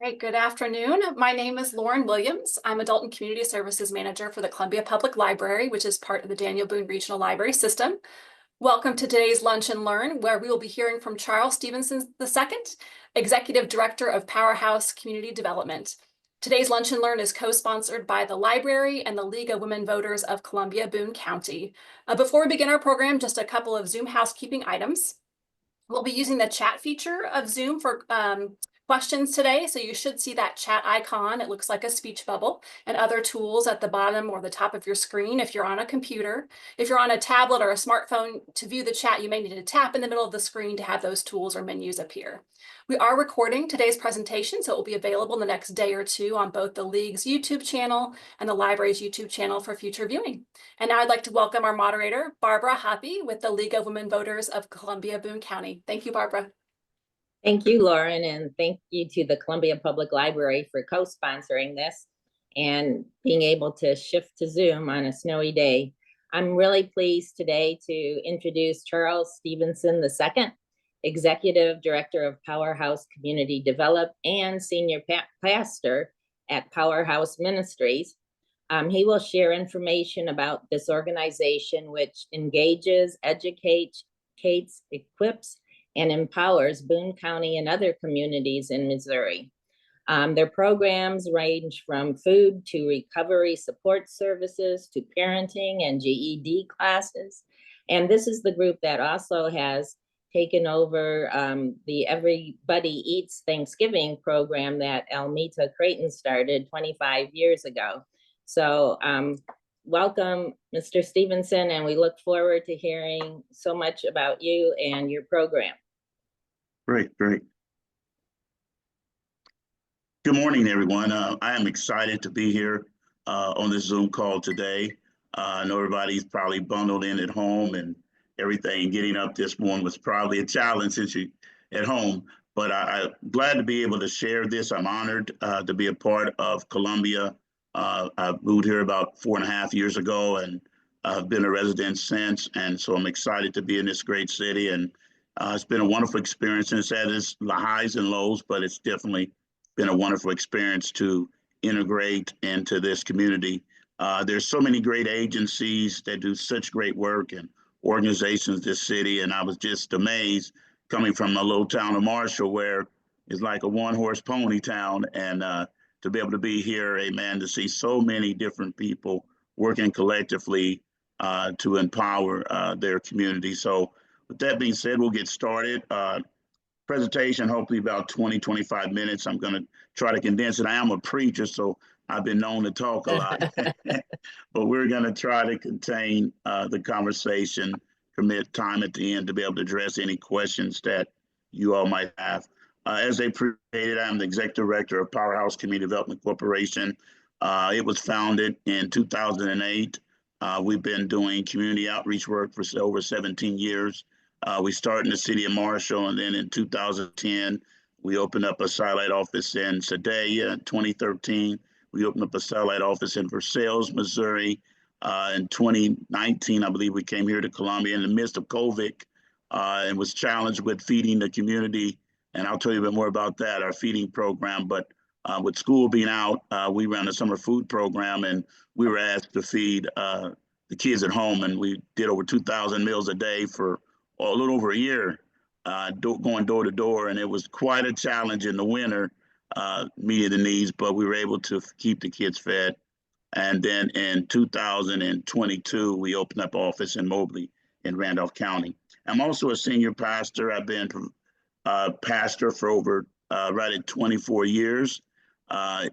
Great, good afternoon. My name is Lauren Williams. I'm Adult and Community Services Manager for the Columbia Public Library, which is part of the Daniel Boone Regional Library System. Welcome to today's Lunch and Learn, where we will be hearing from Charles Stephenson II, Executive Director of Powerhouse Community Development. Today's Lunch and Learn is co-sponsored by the Library and the League of Women Voters of Columbia, Boone County. Before we begin our program, just a couple of Zoom housekeeping items. We'll be using the chat feature of Zoom for questions today. So you should see that chat icon. It looks like a speech bubble, and other tools at the bottom or the top of your screen if you're on a computer. If you're on a tablet or a smartphone, to view the chat, you may need to tap in the middle of the screen to have those tools or menus appear. We are recording today's presentation, so it will be available in the next day or two on both the League's YouTube channel and the library's YouTube channel for future viewing. And now I'd like to welcome our moderator, Barbara Hoppy with the League of Women Voters of Columbia, Boone County. Thank you, Barbara. Thank you, Lauren, and thank you to the Columbia Public Library for co-sponsoring this and being able to shift to Zoom on a snowy day. I'm really pleased today to introduce Charles Stephenson II, Executive Director of Powerhouse Community Development and Senior Pastor at Powerhouse Ministries. He will share information about this organization, which engages, educates, equips, and empowers Boone County and other communities in Missouri. Their programs range from food to recovery support services to parenting and GED classes. And this is the group that also has taken over the Everybody Eats Thanksgiving program that Almeta Creighton started 25 years ago. So welcome, Mr. Stephenson, and we look forward to hearing so much about you and your program. Great. Good morning, everyone. I am excited to be here on this Zoom call today. I know everybody's probably bundled in at home and everything. Getting up this morning was probably a challenge since you're at home, but I'm glad to be able to share this. I'm honored to be a part of Columbia. I moved here about 4.5 years ago, and I've been a resident since. And so I'm excited to be in this great city. And it's been a wonderful experience. And it's had its highs and lows, but it's definitely been a wonderful experience to integrate into this community. There's so many great agencies that do such great work and organizations in this city. And I was just amazed coming from a little town of Marshall, where it's like a one-horse pony town. And to be able to be here, amen, to see so many different people working collectively to empower their community. So with that being said, we'll get started. Presentation, hopefully about 20-25 minutes. I'm going to try to condense it. I am a preacher, so I've been known to talk a lot, but we're going to try to contain the conversation, commit time at the end to be able to address any questions that you all might have. As they stated, I'm the Executive Director of Powerhouse Community Development Corporation. It was founded in 2008. We've been doing community outreach work for over 17 years. We started in the city of Marshall, and then in 2010, we opened up a satellite office in Sedalia. In 2013, we opened up a satellite office in Versailles, Missouri. In 2019, I believe we came here to Columbia in the midst of COVID and was challenged with feeding the community. And I'll tell you a bit more about that, our feeding program. But with school being out, we ran a summer food program, and we were asked to feed the kids at home. And we did over 2,000 meals a day for a little over a year, going door to door. And it was quite a challenge in the winter, meeting the needs, but we were able to keep the kids fed. And then in 2022, we opened up office in Mobley in Randolph County. I'm also a senior pastor. I've been pastor for over right at 24 years.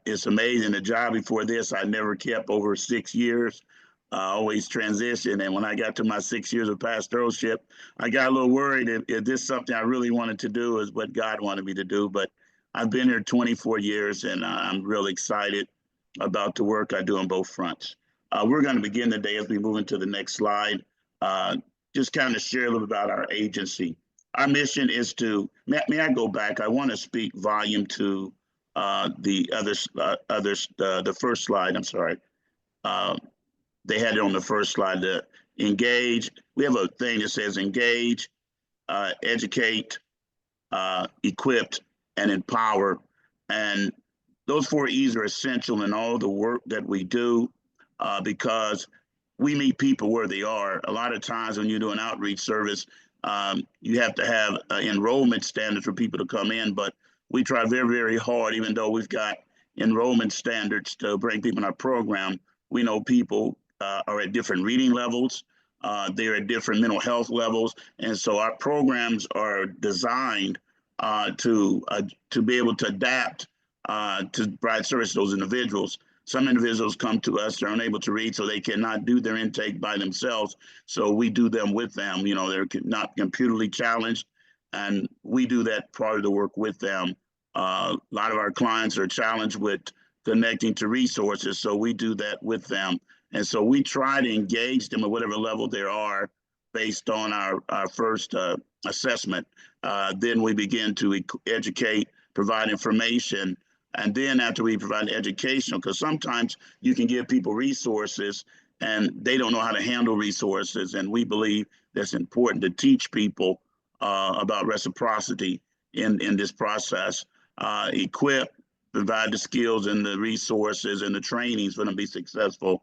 It's amazing. The job before this, I never kept over 6 years. Always transition. And when I got to my 6 years of pastoralship, I got a little worried if this is something I really wanted to do, is what God wanted me to do. But I've been here 24 years, and I'm really excited about the work I do on both fronts. We're going to begin the day as we move into the next slide. Just kind of share a little about our agency. Our mission is to, may I go back? I want to speak volume to the first slide. I'm sorry. They had it on the first slide, to engage. We have a thing that says engage, educate, equip, and empower And those 4 E's are essential in all the work that we do because we meet people where they are. A lot of times when you do an outreach service, you have to have enrollment standards for people to come in, but we try very, very hard, even though we've got enrollment standards to bring people in our program. We know people are at different reading levels. They're at different mental health levels. And so our programs are designed to be able to adapt to provide service to those individuals. Some individuals come to us, they're unable to read, so they cannot do their intake by themselves. So we do them with them. You know, they're not computerly challenged, and we do that part of the work with them. A lot of our clients are challenged with connecting to resources, so we do that with them. And so we try to engage them at whatever level they are based on our first assessment. Then we begin to educate, provide information. And then after we provide educational, because sometimes you can give people resources and they don't know how to handle resources. And we believe that's important to teach people about reciprocity in this process. Equip, provide the skills and the resources and the trainings for them to be successful,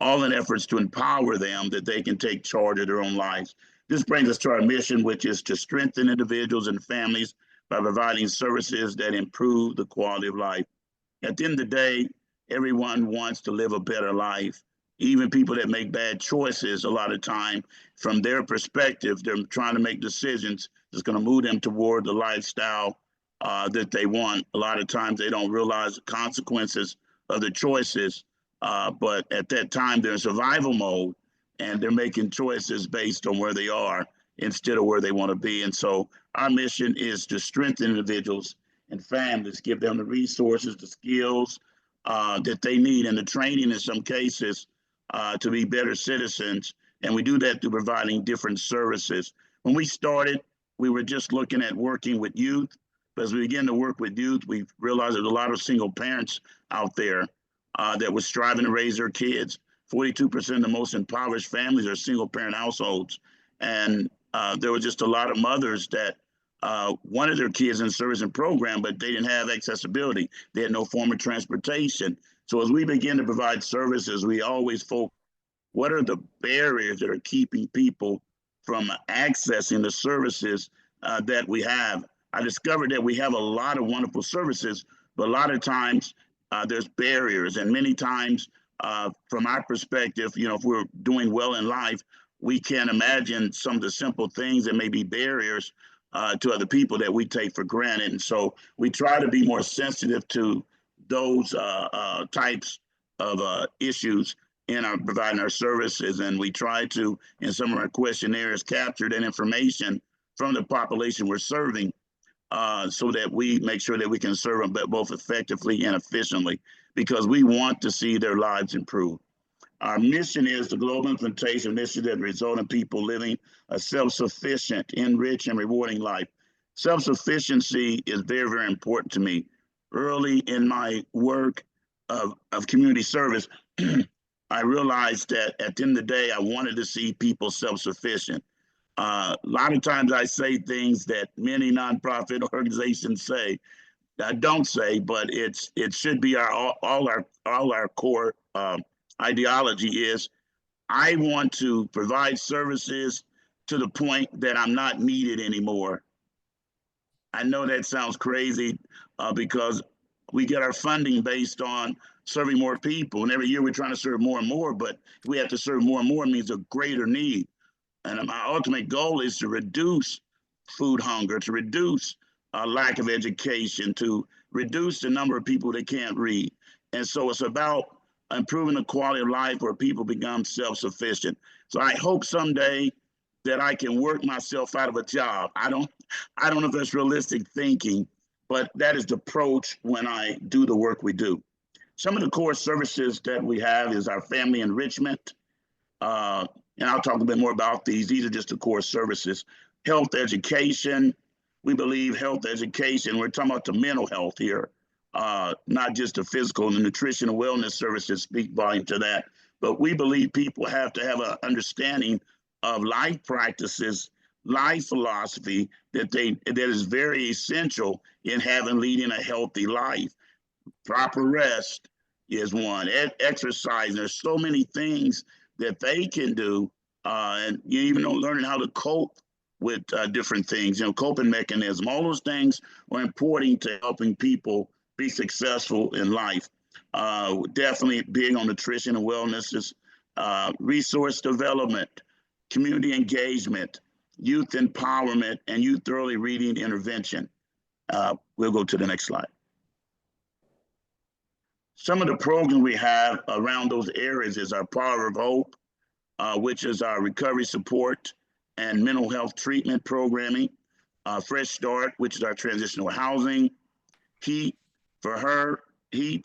all in efforts to empower them that they can take charge of their own lives. This brings us to our mission, which is to strengthen individuals and families by providing services that improve the quality of life. At the end of the day, everyone wants to live a better life. Even people that make bad choices, a lot of time, from their perspective, they're trying to make decisions that's going to move them toward the lifestyle that they want. A lot of times they don't realize the consequences of the choices, but at that time they're in survival mode and they're making choices based on where they are instead of where they want to be. And so our mission is to strengthen individuals and families, give them the resources, the skills that they need, and the training in some cases to be better citizens. And we do that through providing different services. When we started, we were just looking at working with youth. But as we began to work with youth, we realized there's a lot of single parents out there that were striving to raise their kids. 42% of the most impoverished families are single parent households. And there were just a lot of mothers that wanted their kids in service and program, but they didn't have accessibility. They had no form of transportation. So as we begin to provide services, we always focus, what are the barriers that are keeping people from accessing the services that we have? I discovered that we have a lot of wonderful services, but a lot of times there's barriers. And many times, from our perspective, you know, if we're doing well in life, we can't imagine some of the simple things that may be barriers to other people that we take for granted. And so we try to be more sensitive to those types of issues in our providing our services. And we try to, in some of our questionnaires, capture that information from the population we're serving so that we make sure that we can serve them both effectively and efficiently, because we want to see their lives improve. Our mission is the global implementation mission that result in people living a self-sufficient, enriched, and rewarding life. Self-sufficiency is very, very important to me. Early in my work of community service, I realized that at the end of the day, I wanted to see people self-sufficient. A lot of times I say things that many nonprofit organizations say, I don't say, but it should be all our core ideology is, I want to provide services to the point that I'm not needed anymore. I know that sounds crazy because we get our funding based on serving more people. And every year we're trying to serve more and more, but if we have to serve more and more, it means a greater need. And my ultimate goal is to reduce food hunger, to reduce lack of education, to reduce the number of people that can't read. And so it's about improving the quality of life where people become self-sufficient. So I hope someday that I can work myself out of a job. I don't know if that's realistic thinking, but that is the approach when I do the work we do. Some of the core services that we have is our family enrichment. And I'll talk a bit more about these. These are just the core services. Health education. We believe health education, we're talking about the mental health here, not just the physical. The nutrition and wellness services speak volume to that. But we believe people have to have an understanding of life practices life philosophy that is very essential in leading a healthy life. Proper rest is one. Exercise. There's so many things that they can do, and you even know learning how to cope with different things. Coping mechanism. All those things are important to helping people be successful in life. Definitely being on nutrition and wellness is resource development, community engagement, youth empowerment, and youth early reading intervention. We'll go to the next slide. Some of the programs we have around those areas is our Power of Hope, which is our recovery support and mental health treatment programming. Fresh Start, which is our transitional housing. Heat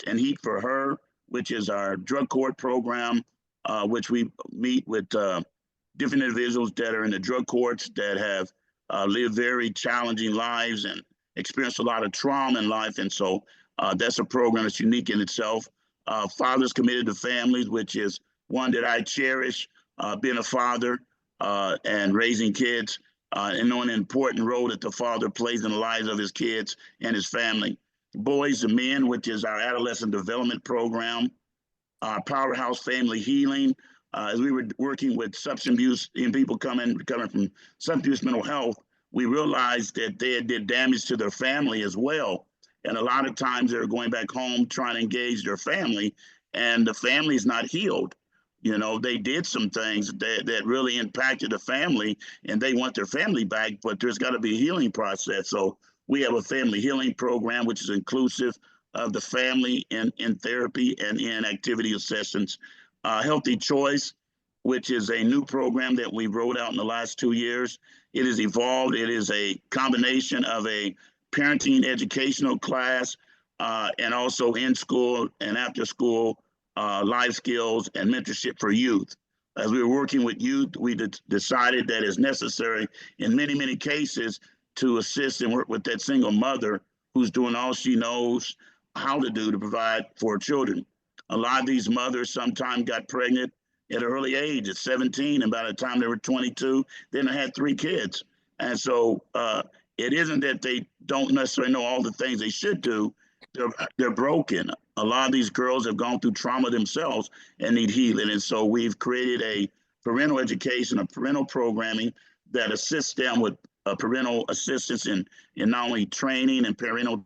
and Heat for Her, which is our drug court program, which we meet with different individuals that are in the drug courts that have lived very challenging lives and experienced a lot of trauma in life. And so that's a program that's unique in itself. Fathers Committed to Families, which is one that I cherish, being a father and raising kids and knowing the important role that the father plays in the lives of his kids and his family. Boys and Men, which is our adolescent development program. Powerhouse Family Healing. As we were working with substance abuse and people coming from substance abuse mental health, we realized that they did damage to their family as well. And a lot of times they're going back home trying to engage their family, and the family's not healed. They did some things that really impacted the family, and they want their family back, but there's got to be a healing process. So we have a family healing program, which is inclusive of the family in therapy and in activity sessions. Healthy Choice, which is a new program that we rolled out in the last 2 years. It has evolved. It is a combination of a parenting educational class and also in school and after school life skills and mentorship for youth. As we were working with youth, we decided that it's necessary in many, many cases to assist and work with that single mother who's doing all she knows how to do to provide for children. A lot of these mothers sometimes got pregnant at an early age, at 17, and by the time they were 22, then they had 3 kids. And so it isn't that they don't necessarily know all the things they should do. They're broken. A lot of these girls have gone through trauma themselves and need healing. And so we've created a parental education, a parental programming that assists them with parental assistance in not only training and parental,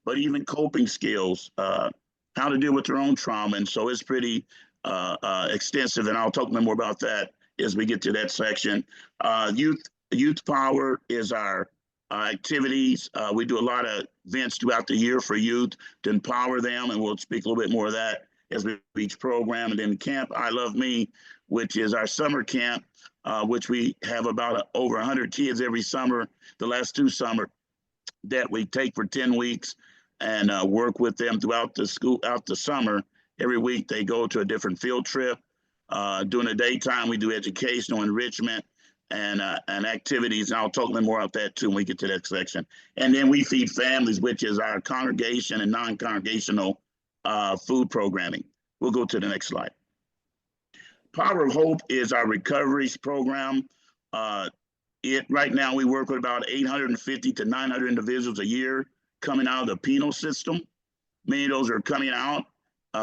but even coping skills, how to deal with their own trauma. And so it's pretty extensive, and I'll talk more about that as we get to that section. Youth Power is our activities. We do a lot of events throughout the year for youth to empower them, and we'll speak a little bit more of that as we each program. And then Camp I Love Me, which is our summer camp, which we have about over 100 kids every summer, the last 2 summers, that we take for 10 weeks and work with them throughout the summer. Every week they go to a different field trip. During the daytime, we do educational enrichment and activities. And I'll talk a little more about that too when we get to that section. And then we Feed Families, which is our congregation and non-congregational food programming. We'll go to the next slide. Power of Hope is our recovery program. Right now we work with about 850 to 900 individuals a year coming out of the penal system. Many of those are coming out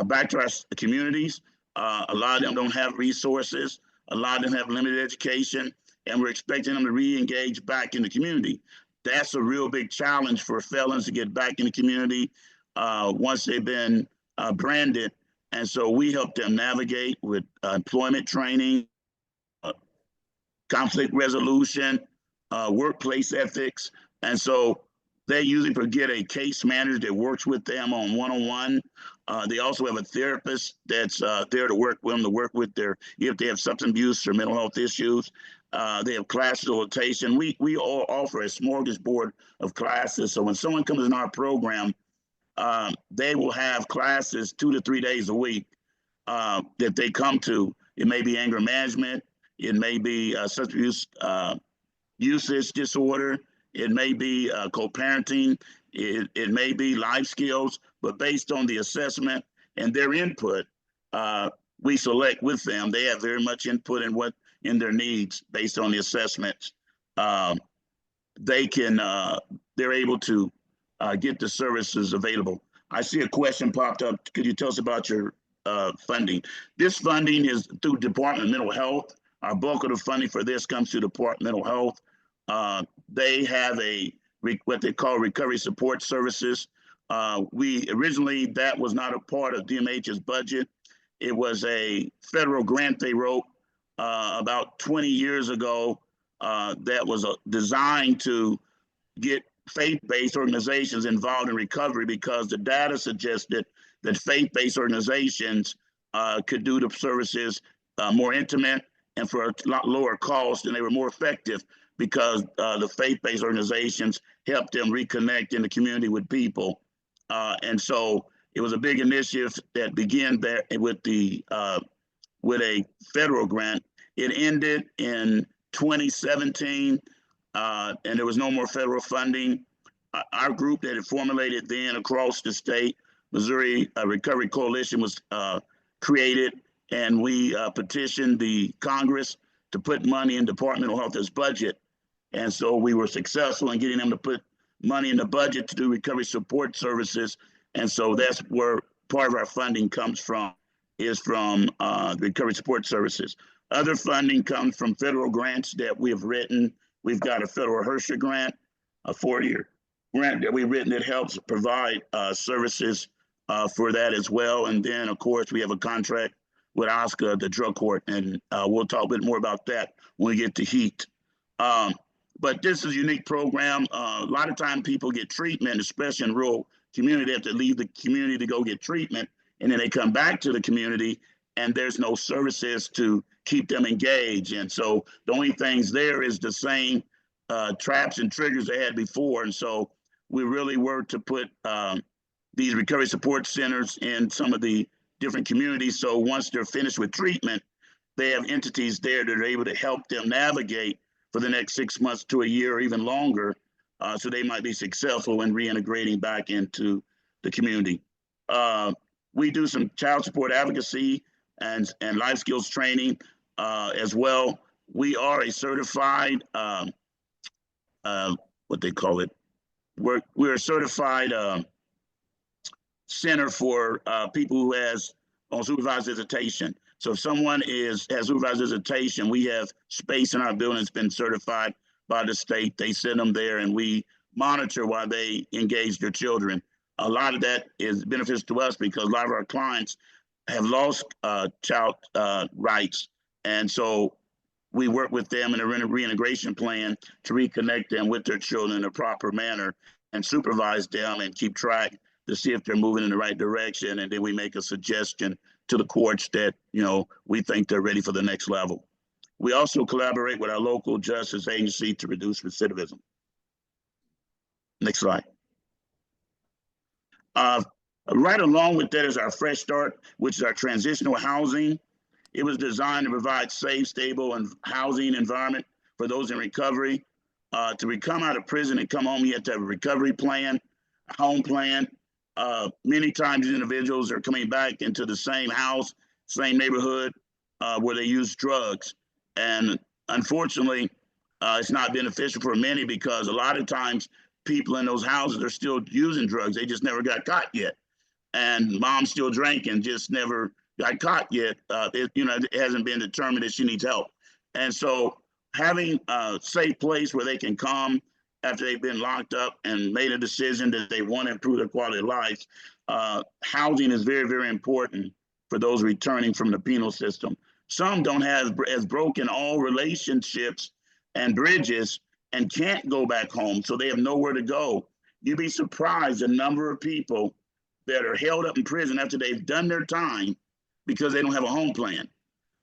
back to our communities. A lot of them don't have resources. A lot of them have limited education, and we're expecting them to re-engage back in the community. That's a real big challenge for felons to get back in the community once they've been branded. And so we help them navigate with employment training, conflict resolution, workplace ethics. And so they usually get a case manager that works with them on one-on-one. They also have a therapist that's there to work with them, to work with if they have substance abuse or mental health issues. They have class facilitation. We all offer a smorgasbord of classes. So when someone comes in our program, they will have classes 2 to 3 days a week that they come to. It may be anger management. It may be substance abuse usage disorder. It may be co-parenting. It may be life skills, but based on the assessment and their input, we select with them. They have very much input in their needs based on the assessments. they can, they're able to get the services available. I see a question popped up. Could you tell us about your funding? This funding is through Department of Mental Health. Our bulk of the funding for this comes to Department of Mental Health. They have what they call recovery support services. We originally, that was not a part of DMH's budget. It was a federal grant they wrote about 20 years ago that was designed to get faith-based organizations involved in recovery, because the data suggested that faith-based organizations could do the services more intimate and for a lot lower cost, and they were more effective because the faith-based organizations helped them reconnect in the community with people. And so it was a big initiative that began there with with a federal grant. It ended in 2017, and there was no more federal funding. Our group that had formulated then across the state, Missouri Recovery Coalition, was created, and we petitioned the Congress to put money in Department of Health's budget. And so we were successful in getting them to put money in the budget to do recovery support services. And so that's where part of our funding comes from, is from recovery support services. Other funding comes from federal grants that we have written. We've got a federal HRSA grant, a 4-year grant that we've written that helps provide services for that as well. And then, of course, we have a contract with OSCA, the drug court, and we'll talk a bit more about that when we get to HEAT. But this is a unique program. A lot of time people get treatment, especially in rural community. They have to leave the community to go get treatment, and then they come back to the community, and there's no services to keep them engaged. And so the only things there is the same traps and triggers they had before. And so we really work to put these recovery support centers in some of the different communities. So once they're finished with treatment, they have entities there that are able to help them navigate for the next 6 months to a year or even longer. So they might be successful in reintegrating back into the community. We do some child support advocacy and life skills training as well. We are a certified, what they call it, we're a certified center for people who has on supervised visitation. So if someone has supervised visitation, we have space in our building that's been certified by the state. They send them there, and we monitor while they engage their children. A lot of that is beneficial to us because a lot of our clients have lost child rights. And so we work with them in a reintegration plan to reconnect them with their children in a proper manner and supervise them and keep track to see if they're moving in the right direction. And then we make a suggestion to the courts that, we think they're ready for the next level. We also collaborate with our local justice agency to reduce recidivism. Next slide. Right along with that is our Fresh Start, which is our transitional housing. It was designed to provide safe, stable, and housing environment for those in recovery. To come out of prison and come home, you have to have a recovery plan, a home plan. Many times individuals are coming back into the same house, same neighborhood where they use drugs. And unfortunately, it's not beneficial for many because a lot of times people in those houses are still using drugs. They just never got caught yet. And mom's still drinking, just never got caught yet. It hasn't been determined that she needs help. And so having a safe place where they can come after they've been locked up and made a decision that they want to improve their quality of life, housing is very, very important for those returning from the penal system. Some don't have as broken all relationships and bridges and can't go back home, so they have nowhere to go. You'd be surprised the number of people that are held up in prison after they've done their time because they don't have a home plan.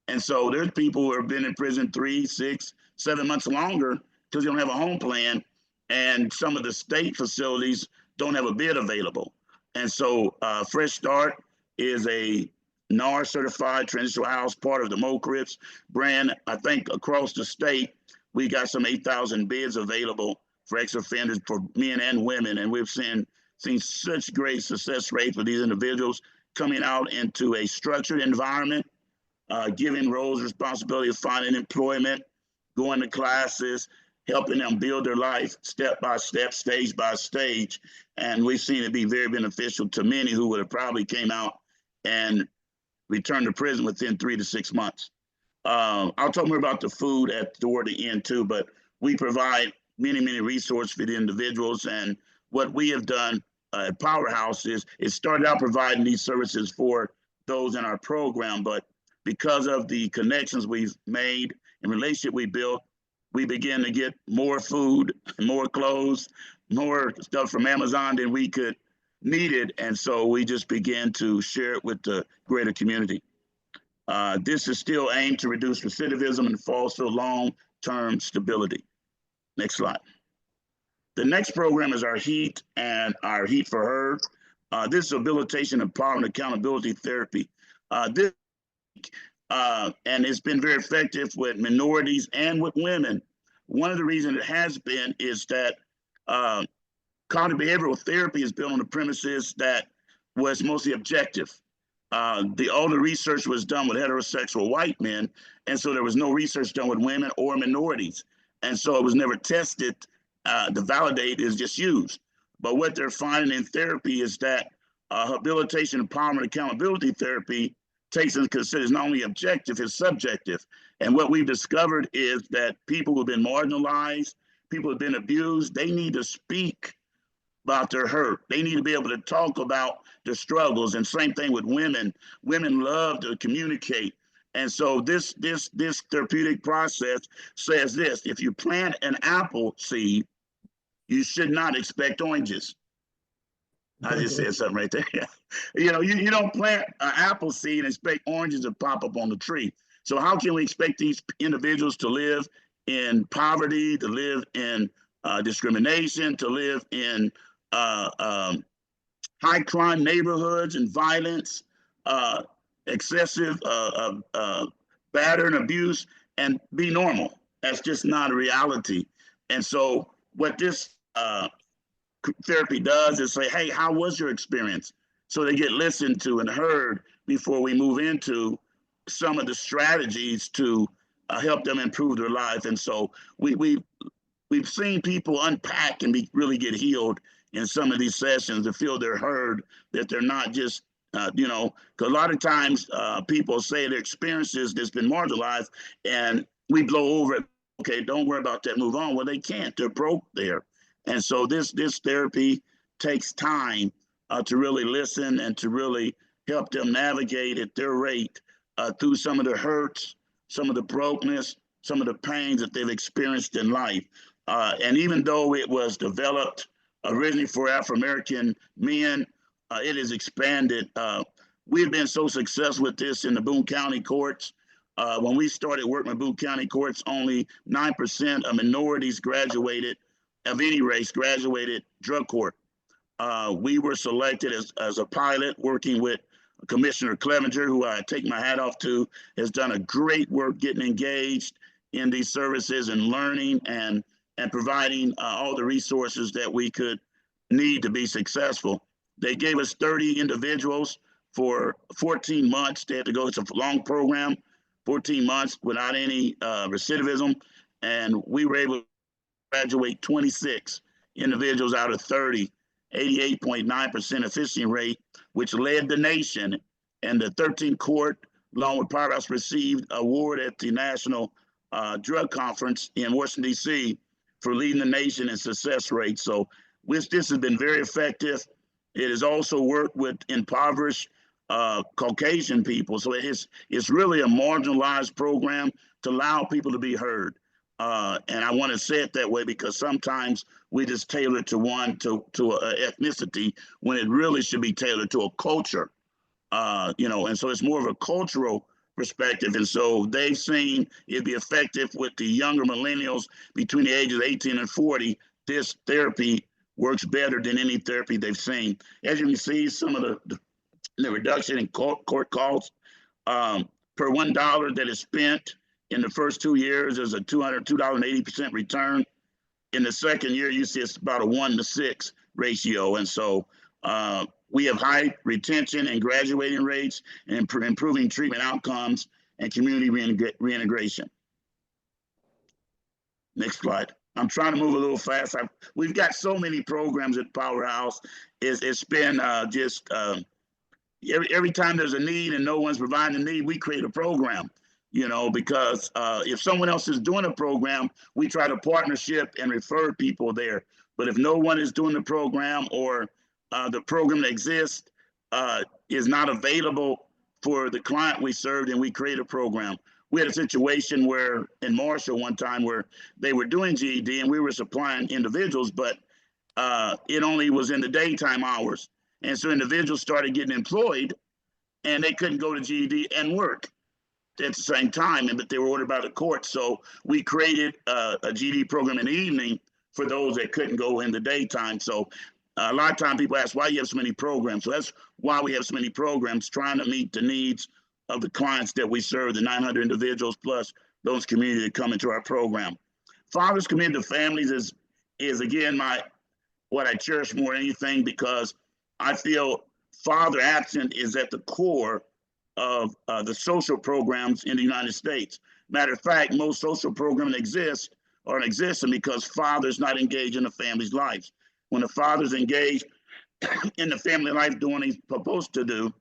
And so there's people who have been in prison 3, 6, 7 months longer because they don't have a home plan. And some of the state facilities don't have a bed available. And so Fresh Start is a NAR certified transitional house, part of the MOCRIPS brand. I think across the state, we got some 8,000 beds available for ex-offenders for men and women. And we've seen such great success rates with these individuals coming out into a structured environment, giving roles, responsibility of finding employment, going to classes, helping them build their life step by step, stage by stage. And we've seen it be very beneficial to many who would have probably came out and returned to prison within 3 to 6 months. I'll talk more about the food toward the end too, but we provide many resources for the individuals. And what we have done at Powerhouse is it started out providing these services for those in our program, but because of the connections we've made and relationship we built, we began to get more food, more clothes, more stuff from Amazon than we could needed. And so we just began to share it with the greater community. This is still aimed to reduce recidivism and foster long-term stability. Next slide. The next program is our HEAT and our HEAT for Her. This is Habilitation, Empowerment, Accountability Therapy. And it's been very effective with minorities and with women. One of the reasons it has been is that cognitive behavioral therapy is built on the premises that was mostly objective. All the research was done with heterosexual white men, and so there was no research done with women or minorities. And so it was never tested to validate, is just used. But what they're finding in therapy is that habilitation, empowerment, accountability therapy takes into consideration not only objective, it's subjective. And what we've discovered is that people who've been marginalized, people who've been abused, they need to speak about their hurt. They need to be able to talk about their struggles. And same thing with women. Women love to communicate. And so this therapeutic process says this: if you plant an apple seed, you should not expect oranges. I just said something right there. You know, you don't plant an apple seed and expect oranges to pop up on the tree. So how can we expect these individuals to live in poverty, to live in discrimination, to live in high crime neighborhoods and violence, excessive batter and abuse, and be normal? That's just not a reality. And so what this therapy does is say, hey, how was your experience? So they get listened to and heard before we move into some of the strategies to help them improve their life. And so we've seen people unpack and really get healed in some of these sessions, to feel they're heard, that they're not just, because a lot of times people say their experiences that's been marginalized and we blow over it. Okay, don't worry about that, move on. Well, they can't, they're broke there. And so this therapy takes time to really listen and to really help them navigate at their rate through some of the hurts, some of the brokenness, some of the pains that they've experienced in life. And even though it was developed originally for Afro-American men, it has expanded. We've been so successful with this in the Boone County courts. When we started working with Boone County courts, only 9% of minorities graduated, of any race, graduated drug court. We were selected as a pilot, working with Commissioner Clevenger, who I take my hat off to, has done a great work getting engaged in these services and learning and providing all the resources that we could need to be successful. They gave us 30 individuals for 14 months. They had to go, it's a long program, 14 months without any recidivism. And we were able to graduate 26 individuals out of 30, 88.9% efficiency rate, which led the nation. And the 13th court, along with Powerhouse, received an award at the National Drug Conference in Washington, D.C. for leading the nation in success rate. So this has been very effective. It has also worked with impoverished Caucasian people. So it's really a marginalized program to allow people to be heard. And I want to say it that way because sometimes we just tailor it to an ethnicity when it really should be tailored to a culture, and so it's more of a cultural perspective. And so they've seen it be effective with the younger millennials between the ages of 18 and 40. This therapy works better than any therapy they've seen. As you can see, some of the reduction in court calls per $1 that is spent in the first 2 years is a $202.80 return. In the second year, you see it's about a 1-to-6 ratio. And so we have high retention and graduating rates and improving treatment outcomes and community reintegration. Next slide. I'm trying to move a little fast. We've got so many programs at Powerhouse. It's been every time there's a need and no one's providing the need, we create a program, because if someone else is doing a program, we try to partnership and refer people there. But if no one is doing the program, or the program that exists is not available for the client we served, and we create a program. We had a situation where in Marshall one time where they were doing GED and we were supplying individuals, but it only was in the daytime hours. And so individuals started getting employed and they couldn't go to GED and work at the same time, but they were ordered by the court. So we created a GED program in the evening for those that couldn't go in the daytime. So a lot of time people ask why you have so many programs. So that's why we have so many programs, trying to meet the needs of the clients that we serve, the 900 individuals plus those communities that come into our program. Fathers committed to families is again what I cherish more than anything, because I feel father absent is at the core of the social programs in the United States. Matter of fact, most social programs exist or existing because fathers not engaged in the family's lives. When the father's engaged in the family life doing what he's supposed to do,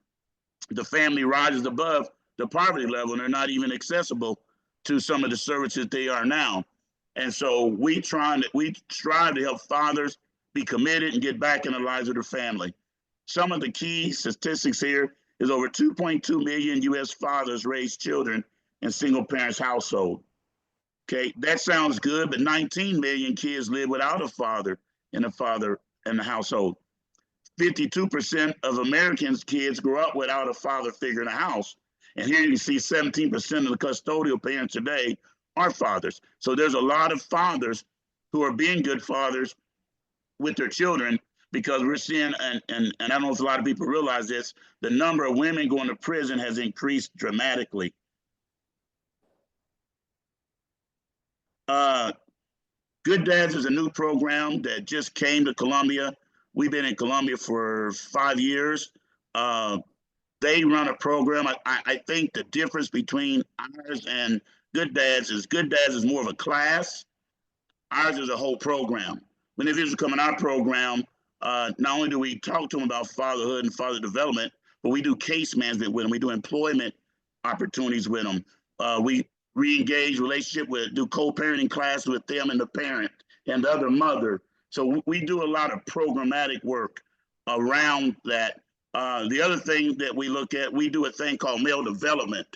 the family rises above the poverty level and they're not even accessible to some of the services they are now. And so we strive to help fathers be committed and get back in the lives of their family. Some of the key statistics here is over 2.2 million US fathers raise children in single parents household. Okay, that sounds good, but 19 million kids live without a father in the household. 52% of Americans' kids grow up without a father figure in the house. And here you can see 17% of the custodial parents today are fathers. So there's a lot of fathers who are being good fathers with their children, because we're seeing, and I don't know if a lot of people realize this, the number of women going to prison has increased dramatically. Good Dads is a new program that just came to Columbia. We've been in Columbia for 5 years. They run a program. I think the difference between ours and Good Dads is more of a class. Ours is a whole program. When individuals come in our program, not only do we talk to them about fatherhood and father development, but we do case management with them. We do employment opportunities with them. We re-engage relationship do co-parenting class with them and the parent and the other mother. So we do a lot of programmatic work around that. The other thing that we look at, we do a thing called male development.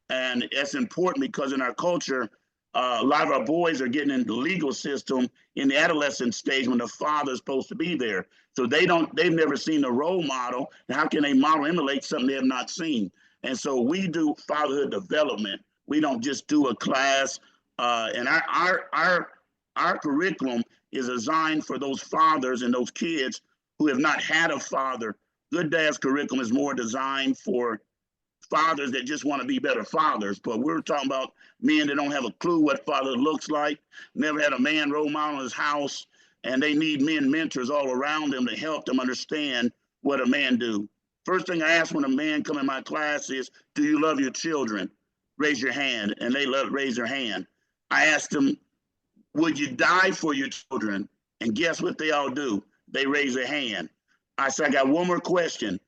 And that's important because in our culture, a lot of our boys are getting into the legal system in the adolescent stage when the father's supposed to be there. So they've never seen a role model. And how can they model, emulate something they have not seen? And so we do fatherhood development. We don't just do a class. And our curriculum is designed for those fathers and those kids who have not had a father. Good Dad's curriculum is more designed for fathers that just want to be better fathers. But we're talking about men that don't have a clue what father looks like, never had a man role model in his house, and they need men mentors all around them to help them understand what a man do. First thing I ask when a man come in my class is, do you love your children? Raise your hand. And they raise their hand. I asked them, would you die for your children? And guess what they all do? They raise their hand. I said, I got one more question.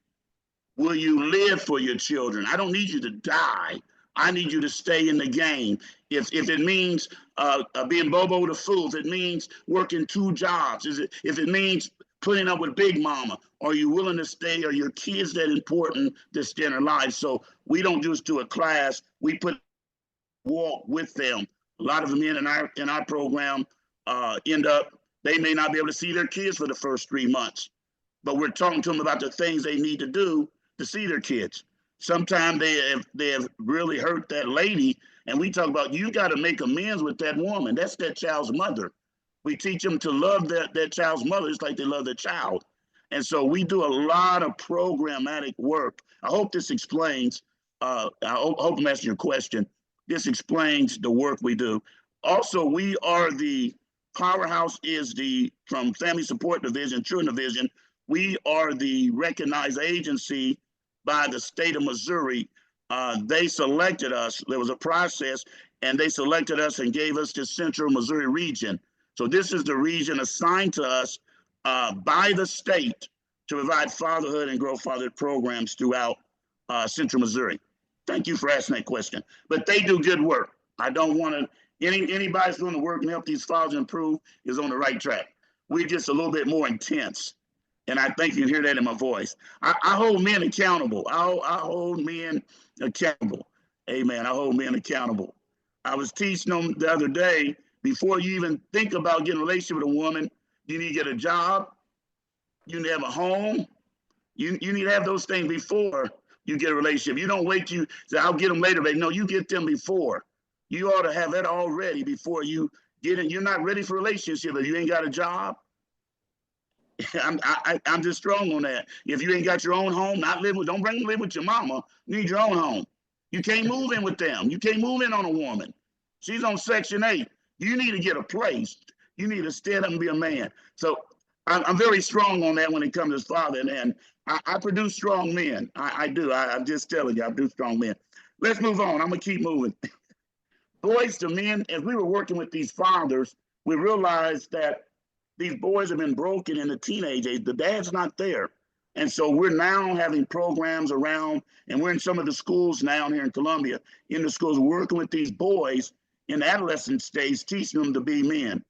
Will you live for your children? I don't need you to die. I need you to stay in the game. If it means being Bobo the Fool, if it means working 2 jobs, if it means putting up with Big Mama, are you willing to stay? Are your kids that important to stay in their lives? So we don't just do a class. We walk with them. A lot of them in our program end up, they may not be able to see their kids for the first 3 months, but we're talking to them about the things they need to do to see their kids. Sometimes they have really hurt that lady, and we talk about, you got to make amends with that woman. That's that child's mother. We teach them to love that child's mother just like they love their child. And so we do a lot of programmatic work. I hope this explains, I hope I'm answering your question. This explains the work we do. Also, we are Powerhouse is from Family Support Division, Children Division, we are the recognized agency by the state of Missouri. They selected us. There was a process, and they selected us and gave us the Central Missouri region. So this is the region assigned to us by the state to provide fatherhood and growth fatherhood programs throughout Central Missouri. Thank you for asking that question. But they do good work. I don't want to, anybody's doing the work and help these fathers improve is on the right track. We're just a little bit more intense. And I think you can hear that in my voice. I hold men accountable. I hold men accountable. Amen. I hold men accountable. I was teaching them the other day, before you even think about getting a relationship with a woman, you need to get a job. You need to have a home. You need to have those things before you get a relationship. You don't wait till you say, I'll get them later. But no, you get them before. You ought to have that already before you get in. You're not ready for a relationship if you ain't got a job. I'm just strong on that. If you ain't got your own home, don't bring them live with your mama. You need your own home. You can't move in with them. You can't move in on a woman. She's on Section 8. You need to get a place. You need to stand up and be a man. So I'm very strong on that when it comes to father. And I produce strong men. I do. I'm just telling you, I produce strong men. Let's move on. I'm going to keep moving. Boys to men, as we were working with these fathers, we realized that these boys have been broken in the teenage age. The dad's not there. And so we're now having programs around, and we're in some of the schools now here in Columbia, in the schools, working with these boys in the adolescent stage, teaching them to be men.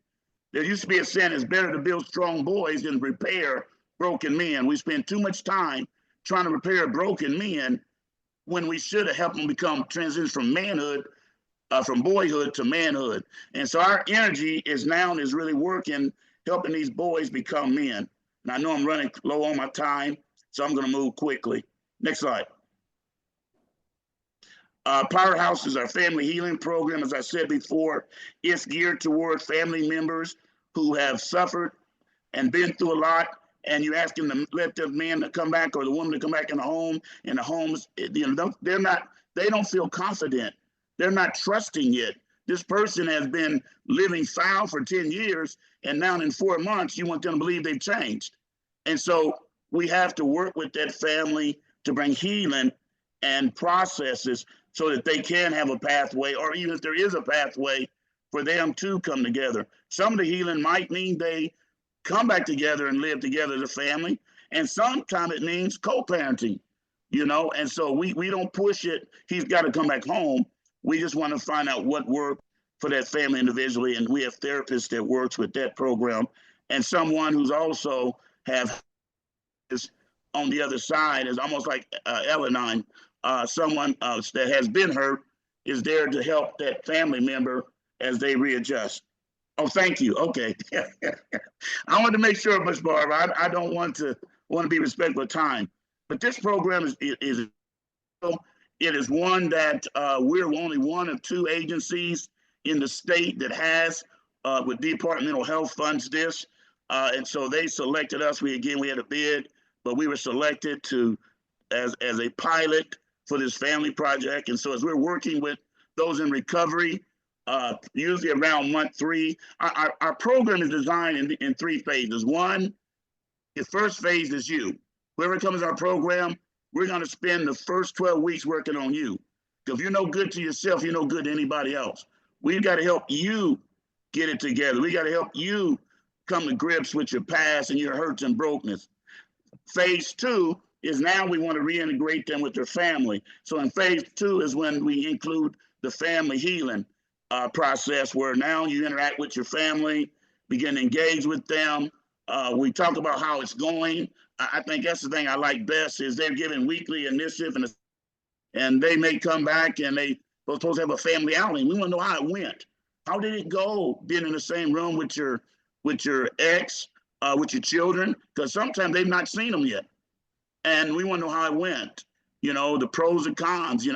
There used to be a saying, it's better to build strong boys than repair broken men. We spend too much time trying to repair broken men when we should have helped them transition from manhood, from boyhood to manhood. And so our energy is really working, helping these boys become men. And I know I'm running low on my time, so I'm going to move quickly. Next slide. Powerhouse is our family healing program. As I said before, it's geared toward family members who have suffered and been through a lot. And you ask them to let the man to come back or the woman to come back in the home. And the homes, they don't feel confident. They're not trusting yet. This person has been living foul for 10 years, and now in 4 months, you want them to believe they've changed. And so we have to work with that family to bring healing and processes so that they can have a pathway, or even if there is a pathway, for them to come together. Some of the healing might mean they come back together and live together as a family, and sometimes it means co-parenting, and so we don't push it. He's got to come back home. We just want to find out what worked for that family individually, and we have therapists that works with that program, and someone who's also have is on the other side is almost like Elanine, someone that has been hurt is there to help that family member as they readjust. Oh, thank you. Okay. I want to make sure, Ms. Barbara, I don't want to be respectful of time, but this program is one that we're only one of 2 agencies in the state that has with departmental health funds this. And so they selected us. We had a bid, but we were selected as a pilot for this family project. And so as we're working with those in recovery, usually around month 3, our program is designed in 3 phases. One, the first phase is you. Whoever comes to our program, we're going to spend the first 12 weeks working on you. Because if you're no good to yourself, you're no good to anybody else. We've got to help you get it together. We got to help you come to grips with your past and your hurts and brokenness. Phase 2 is now we want to reintegrate them with their family. So in phase 2 is when we include the family healing process, where now you interact with your family, begin to engage with them. We talk about how it's going. I think that's the thing I like best is they're given weekly initiative, and they may come back and they're supposed to have a family outing. We want to know how it went. How did it go being in the same room with your ex, with your children? Because sometimes they've not seen them yet. And we want to know how it went. The pros and cons,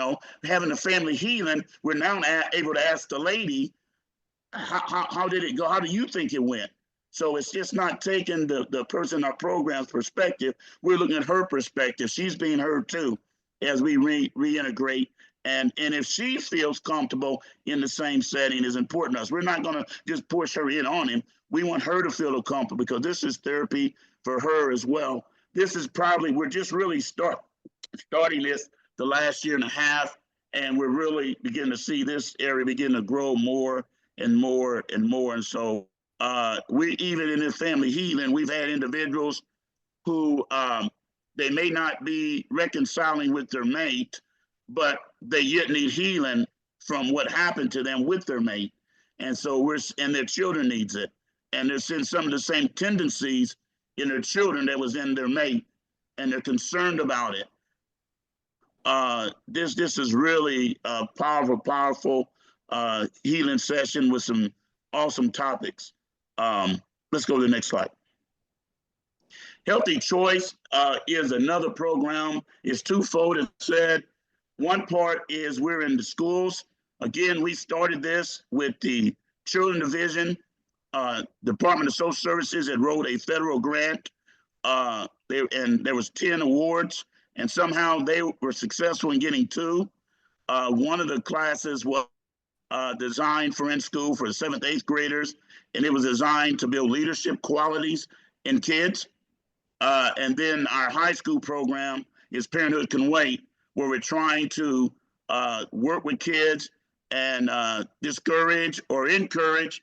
having a family healing, we're now able to ask the lady, how did it go? How do you think it went? So it's just not taking the person in our program's perspective. We're looking at her perspective. She's being heard too as we reintegrate. And if she feels comfortable in the same setting is important to us. We're not going to just push her in on him. We want her to feel comfortable because this is therapy for her as well. This is we're just really starting this the last year and a half, and we're really beginning to see this area begin to grow more and more and more. And so We even in this family healing, we've had individuals who they may not be reconciling with their mate, but they yet need healing from what happened to them with their mate. And so and their children needs it. And they're seeing some of the same tendencies in their children that was in their mate, and they're concerned about it. This is really a powerful healing session with some awesome topics. Let's go to the next slide. Healthy Choice is another program. It's twofold, as said. One part is we're in the schools. Again, we started this with the Children Division. Department of Social Services had wrote a federal grant, and there was 10 awards, and somehow they were successful in getting 2. One of the classes was designed for in school for 7th, 8th graders, and it was designed to build leadership qualities in kids. And then our high school program is Parenthood Can Wait, where we're trying to work with kids and discourage or encourage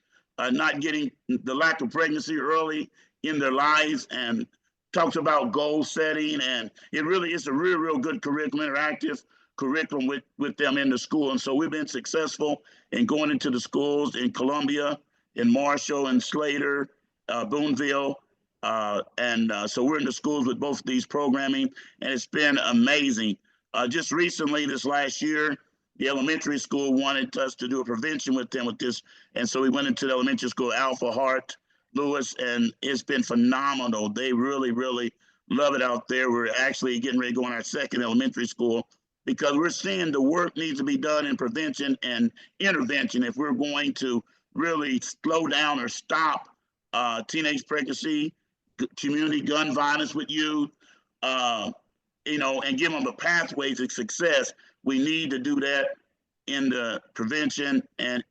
not getting the lack of pregnancy early in their lives, and talks about goal setting. And it really is a real good curriculum, interactive curriculum with them in the school. And so we've been successful in going into the schools in Columbia, in Marshall, and Slater, Booneville. So we're in the schools with both of these programming, and it's been amazing. Just recently, this last year, the elementary school wanted us to do a prevention with them with this. And so we went into the elementary school, Alpha Hart, Lewis, and it's been phenomenal. They really love it out there. We're actually getting ready to go in our 2nd elementary school, because we're seeing the work needs to be done in prevention and intervention if we're going to really slow down or stop teenage pregnancy, community gun violence with youth, and give them a pathway to success. We need to do that in the prevention and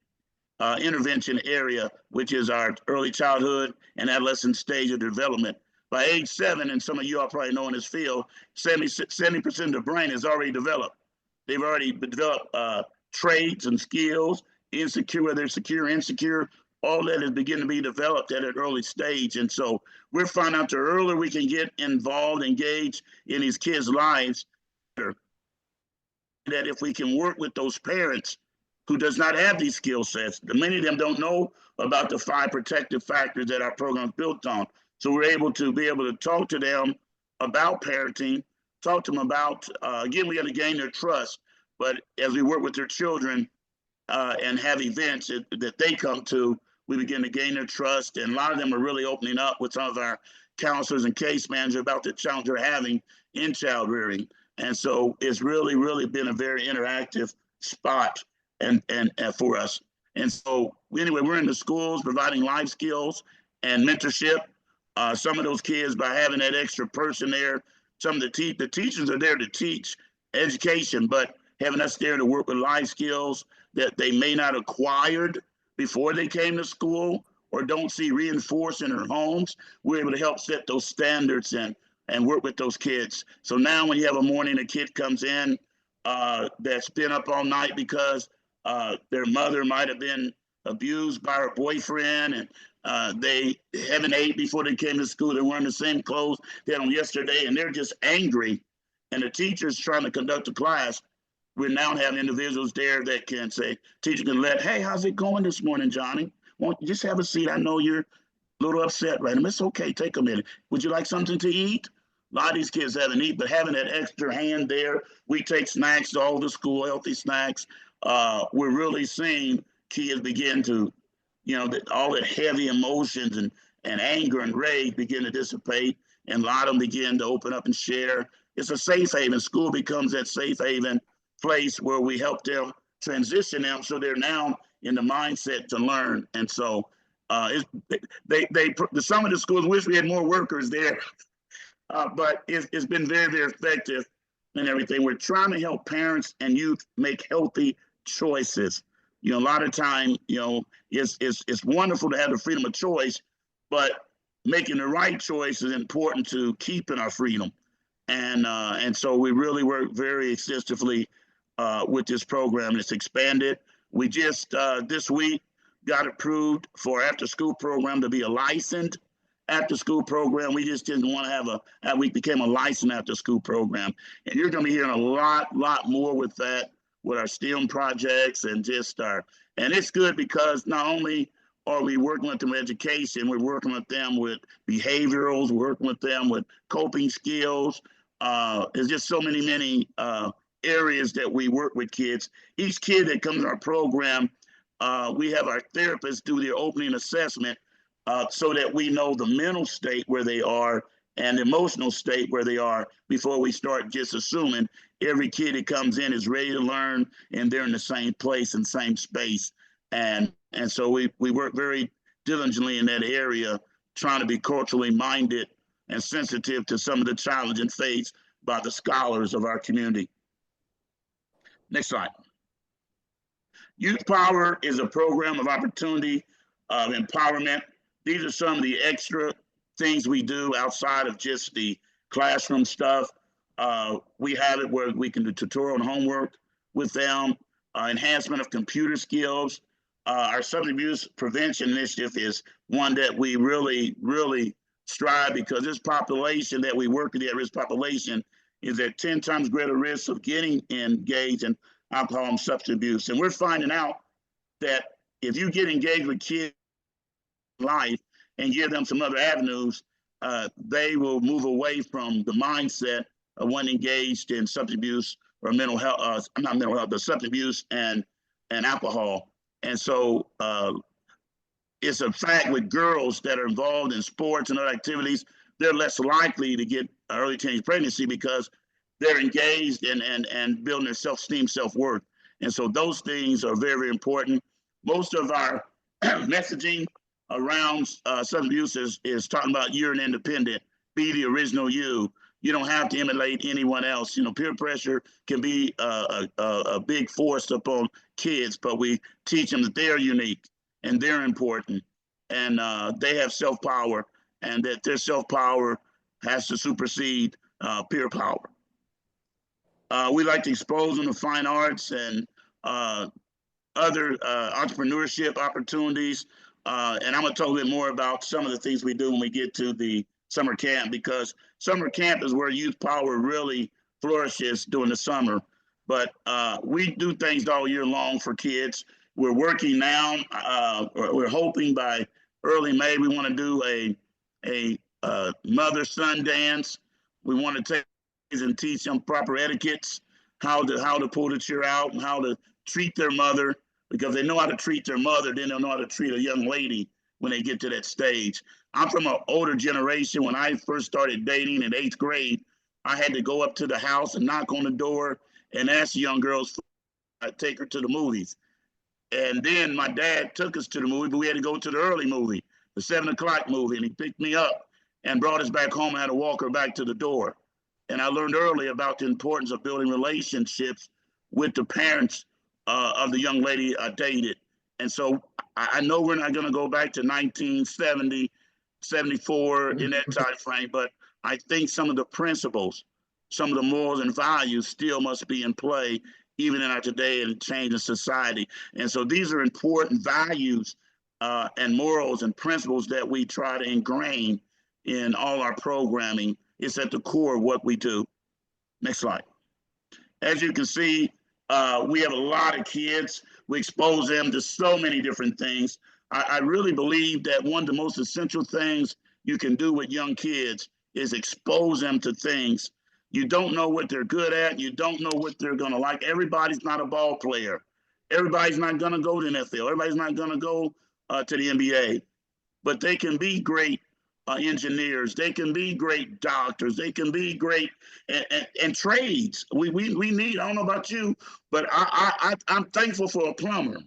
intervention area, which is our early childhood and adolescent stage of development. By age 7, and some of you all probably know in this field, 70% of the brain is already developed. They've already developed traits and skills, whether they're secure, insecure, all that is beginning to be developed at an early stage. And so we're finding out the earlier we can get involved, engaged in these kids' lives, that if we can work with those parents who does not have these skill sets, many of them don't know about the 5 protective factors that our program is built on. So we're able to talk to them about parenting, talk to them about, again, we got to gain their trust, but as we work with their children and have events that they come to, we begin to gain their trust. And a lot of them are really opening up with some of our counselors and case managers about the challenge they're having in child rearing. And so it's really been a very interactive spot and for us. And so anyway, we're in the schools providing life skills and mentorship. Some of those kids, by having that extra person there, some of the teachers are there to teach education, but having us there to work with life skills that they may not have acquired before they came to school or don't see reinforced in their homes, we're able to help set those standards and work with those kids. So now when you have a morning, a kid comes in that's been up all night because their mother might have been abused by her boyfriend, and they haven't ate before they came to school. They're wearing the same clothes they had on yesterday, and they're just angry. And the teacher's trying to conduct a class. We're now having individuals there that can say, teacher can hey, how's it going this morning, Johnny? Won't you just have a seat? I know you're a little upset right now. It's okay, take a minute. Would you like something to eat? A lot of these kids haven't eaten, but having that extra hand there, we take snacks to all the school, healthy snacks. We're really seeing kids begin to, all that heavy emotions and anger and rage begin to dissipate, and a lot of them begin to open up and share. It's a safe haven. School becomes that safe haven place where we help them transition them so they're now in the mindset to learn. And so some of the schools wish we had more workers there, but it's been very effective and everything. We're trying to help parents and youth make healthy choices. A lot of time, it's wonderful to have the freedom of choice, but making the right choice is important to keeping our freedom. And so we really work very extensively with this program. It's expanded. We just this week got approved for after-school program to be a licensed after-school program. We just didn't want to we became a licensed after-school program. And you're going to be hearing a lot more with that, with our STEM projects and just and it's good because not only are we working with them with education, we're working with them with behaviorals, working with them with coping skills. There's just so many areas that we work with kids. Each kid that comes to our program, we have our therapists do their opening assessment so that we know the mental state where they are and the emotional state where they are before we start just assuming every kid that comes in is ready to learn and they're in the same place and same space. And so we work very diligently in that area, trying to be culturally minded and sensitive to some of the challenges faced by the scholars of our community. Next slide. Youth Power is a program of opportunity, of empowerment. These are some of the extra things we do outside of just the classroom stuff. We have it where we can do tutorial and homework with them, enhancement of computer skills. Our substance abuse prevention initiative is one that we really strive, because this population that we work with, the at-risk population, is at 10 times greater risk of getting engaged in alcohol and substance abuse. And we're finding out that if you get engaged with kids in life and give them some other avenues, they will move away from the mindset of one engaged in substance abuse or mental health, not mental health, but substance abuse and alcohol. And so it's a fact with girls that are involved in sports and other activities, they're less likely to get early teenage pregnancy because they're engaged and building their self-esteem, self-worth. And so those things are very important. Most of our messaging around substance abuse is talking about you're an independent, be the original you. You don't have to emulate anyone else. You know, peer pressure can be a big force upon kids, but we teach them that they're unique and they're important and they have self-power, and that their self-power has to supersede peer power. We like to expose them to fine arts and other entrepreneurship opportunities. And I'm gonna talk a bit more about some of the things we do when we get to the summer camp, because summer camp is where youth power really flourishes during the summer. But we do things all year long for kids. We're working now, we're hoping by early May, we wanna do a mother-son dance. We wanna take and teach them proper etiquettes, how to pull the chair out and how to treat their mother, because they know how to treat their mother, then they'll know how to treat a young lady when they get to that stage. I'm from an older generation. When I first started dating in 8th grade, I had to go up to the house and knock on the door and ask the young girls to take her to the movies. And then my dad took us to the movie, but we had to go to the early movie, the 7 o'clock movie, and he picked me up and brought us back home. I had to walk her back to the door. And I learned early about the importance of building relationships with the parents of the young lady I dated. And so I know we're not gonna go back to 1970, 74 in that time frame, but I think some of the principles, some of the morals and values still must be in play, even in our today and changing society. And so these are important values and morals and principles that we try to ingrain in all our programming. It's at the core of what we do. Next slide. As you can see, we have a lot of kids. We expose them to so many different things. I really believe that one of the most essential things you can do with young kids is expose them to things. You don't know what they're good at. You don't know what they're gonna like. Everybody's not a ball player. Everybody's not gonna go to the NFL. Everybody's not gonna go to the NBA, but they can be great engineers, they can be great doctors, they can be great and trades. We need, I don't know about you, but I'm thankful for a plumber.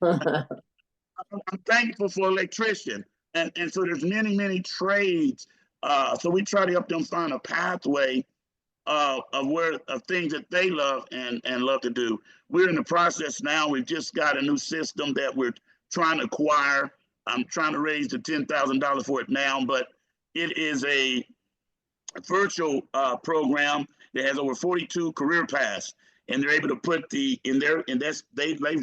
I'm thankful for an electrician. And so there's many trades. So we try to help them find a pathway of things that they love and love to do. We're in the process now. We've just got a new system that we're trying to acquire. I'm trying to raise the $10,000 for it now, but it is a virtual program that has over 42 career paths. and they're able to put they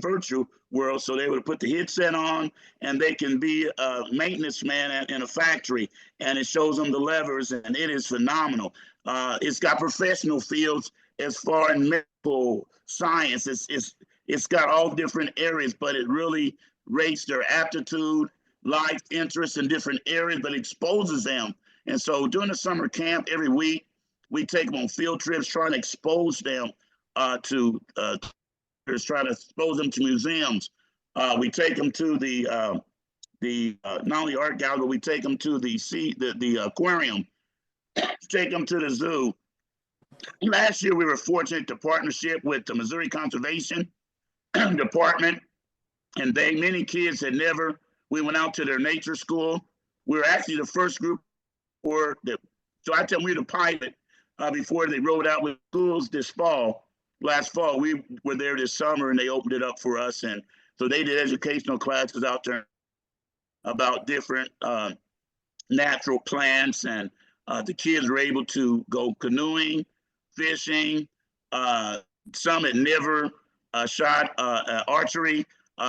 virtual world, so they're able to put the headset on, and they can be a maintenance man in a factory, and it shows them the levers, and it is phenomenal. It's got professional fields as far as medical science. It's got all different areas, but it really rates their aptitude, life interests in different areas, but exposes them. And so during the summer camp, every week, we take them on field trips, trying to expose them to trying to expose them to museums. We take them to the not only art gallery, but we take them to the aquarium, take them to the zoo. Last year, we were fortunate to partnership with the Missouri Conservation Department, and many kids had never. We went out to their nature school. We were actually the first group so I tell them we were the pilot before they rolled out with schools last fall. We were there this summer, and they opened it up for us, and so they did educational classes out there about different natural plants, and the kids were able to go canoeing, fishing. Some had never shot archery,